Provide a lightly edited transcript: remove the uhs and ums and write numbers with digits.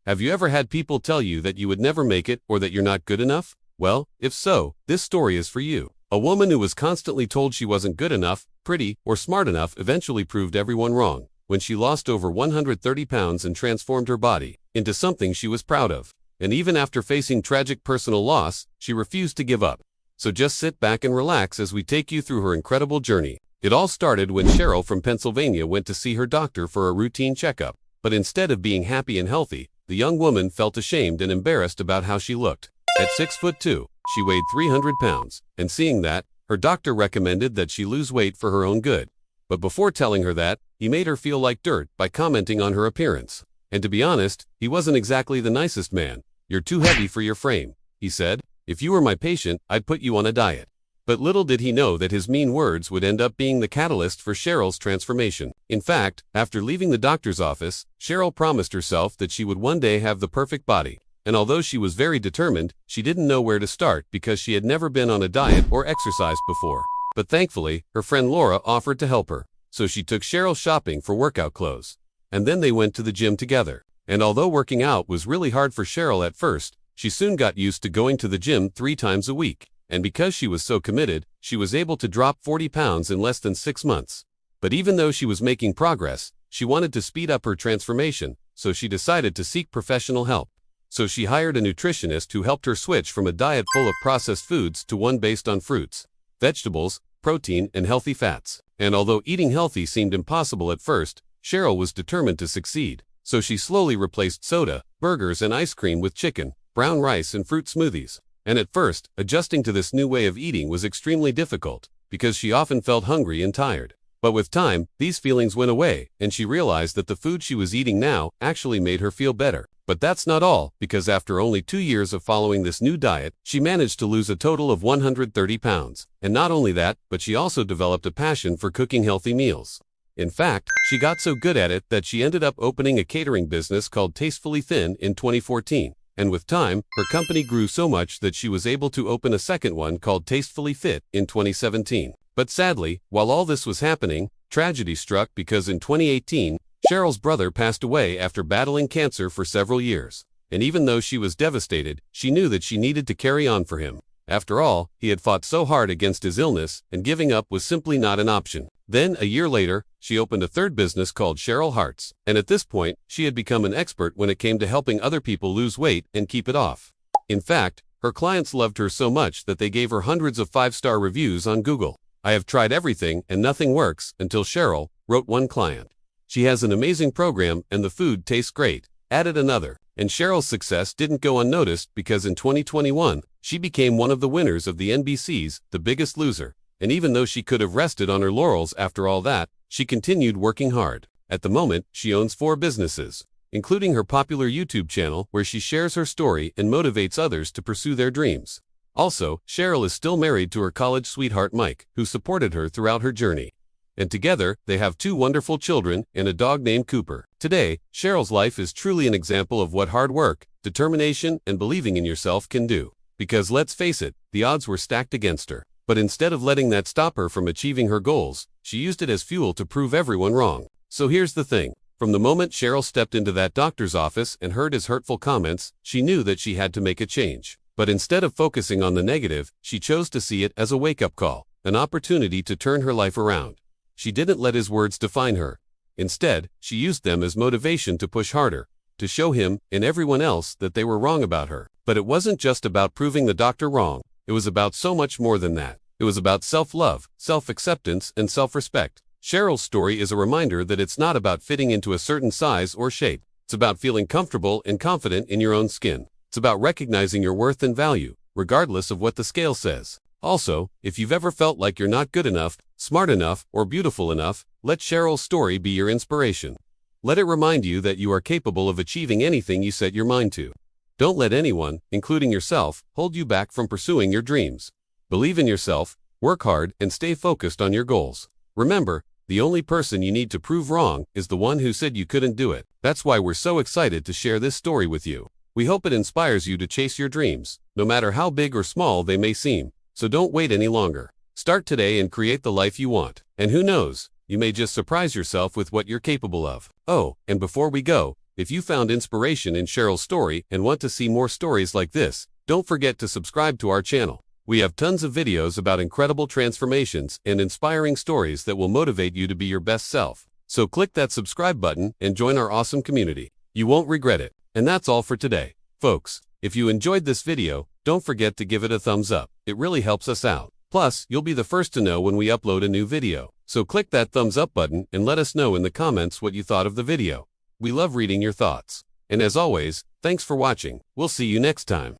Have you ever had people tell you that you would never make it or that you're not good enough? Well, if so, this story is for you. A woman who was constantly told she wasn't good enough, pretty, or smart enough eventually proved everyone wrong when she lost over 130 pounds and transformed her body into something she was proud of. And even after facing tragic personal loss, she refused to give up. So just sit back and relax as we take you through her incredible journey. It all started when Cheryl from Pennsylvania went to see her doctor for a routine checkup. But instead of being happy and healthy, the young woman felt ashamed and embarrassed about how she looked. At 6'2", she weighed 300 pounds, and seeing that, her doctor recommended that she lose weight for her own good. But before telling her that, he made her feel like dirt by commenting on her appearance. And to be honest, he wasn't exactly the nicest man. "You're too heavy for your frame," he said. "If you were my patient, I'd put you on a diet." But little did he know that his mean words would end up being the catalyst for Cheryl's transformation. In fact, after leaving the doctor's office, Cheryl promised herself that she would one day have the perfect body. And although she was very determined, she didn't know where to start because she had never been on a diet or exercised before. But thankfully, her friend Laura offered to help her. So she took Cheryl shopping for workout clothes. And then they went to the gym together. And although working out was really hard for Cheryl at first, she soon got used to going to the gym 3 times a week. And because she was so committed, she was able to drop 40 pounds in less than 6 months. But even though she was making progress, she wanted to speed up her transformation, so she decided to seek professional help. So she hired a nutritionist who helped her switch from a diet full of processed foods to one based on fruits, vegetables, protein, and healthy fats. And although eating healthy seemed impossible at first, Cheryl was determined to succeed. So she slowly replaced soda, burgers, and ice cream with chicken, brown rice, and fruit smoothies. And at first, adjusting to this new way of eating was extremely difficult, because she often felt hungry and tired. But with time, these feelings went away, and she realized that the food she was eating now actually made her feel better. But that's not all, because after only 2 years of following this new diet, she managed to lose a total of 130 pounds. And not only that, but she also developed a passion for cooking healthy meals. In fact, she got so good at it that she ended up opening a catering business called Tastefully Thin in 2014. And with time, her company grew so much that she was able to open a second one called Tastefully Fit in 2017. But sadly, while all this was happening, tragedy struck because in 2018, Cheryl's brother passed away after battling cancer for several years. And even though she was devastated, she knew that she needed to carry on for him. After all, he had fought so hard against his illness, and giving up was simply not an option. Then, a year later, she opened a third business called Cheryl Hearts, and at this point, she had become an expert when it came to helping other people lose weight and keep it off. In fact, her clients loved her so much that they gave her hundreds of 5-star reviews on Google. "I have tried everything and nothing works until Cheryl," wrote one client. "She has an amazing program and the food tastes great," added another. And Cheryl's success didn't go unnoticed because in 2021, she became one of the winners of the NBC's The Biggest Loser. And even though she could have rested on her laurels after all that, she continued working hard. At the moment, she owns 4 businesses, including her popular YouTube channel where she shares her story and motivates others to pursue their dreams. Also, Cheryl is still married to her college sweetheart Mike, who supported her throughout her journey. And together, they have 2 wonderful children and a dog named Cooper. Today, Cheryl's life is truly an example of what hard work, determination, and believing in yourself can do. Because let's face it, the odds were stacked against her. But instead of letting that stop her from achieving her goals, she used it as fuel to prove everyone wrong. So here's the thing. From the moment Cheryl stepped into that doctor's office and heard his hurtful comments, she knew that she had to make a change. But instead of focusing on the negative, she chose to see it as a wake-up call, an opportunity to turn her life around. She didn't let his words define her. Instead, she used them as motivation to push harder, to show him and everyone else that they were wrong about her. But it wasn't just about proving the doctor wrong. It was about so much more than that. It was about self-love, self-acceptance, and self-respect. Cheryl's story is a reminder that it's not about fitting into a certain size or shape. It's about feeling comfortable and confident in your own skin. It's about recognizing your worth and value, regardless of what the scale says. Also, if you've ever felt like you're not good enough, smart enough, or beautiful enough, let Cheryl's story be your inspiration. Let it remind you that you are capable of achieving anything you set your mind to. Don't let anyone, including yourself, hold you back from pursuing your dreams. Believe in yourself, work hard, and stay focused on your goals. Remember, the only person you need to prove wrong is the one who said you couldn't do it. That's why we're so excited to share this story with you. We hope it inspires you to chase your dreams, no matter how big or small they may seem. So don't wait any longer. Start today and create the life you want. And who knows, you may just surprise yourself with what you're capable of. Oh, and before we go, If you found inspiration in Cheryl's story and want to see more stories like this, don't forget to subscribe to our channel. We have tons of videos about incredible transformations and inspiring stories that will motivate you to be your best self. So click that subscribe button and join our awesome community. You won't regret it. And that's all for today, folks. If you enjoyed this video, don't forget to give it a thumbs up. It really helps us out. Plus, you'll be the first to know when we upload a new video. So click that thumbs up button and let us know in the comments what you thought of the video. We love reading your thoughts. And as always, thanks for watching. We'll see you next time.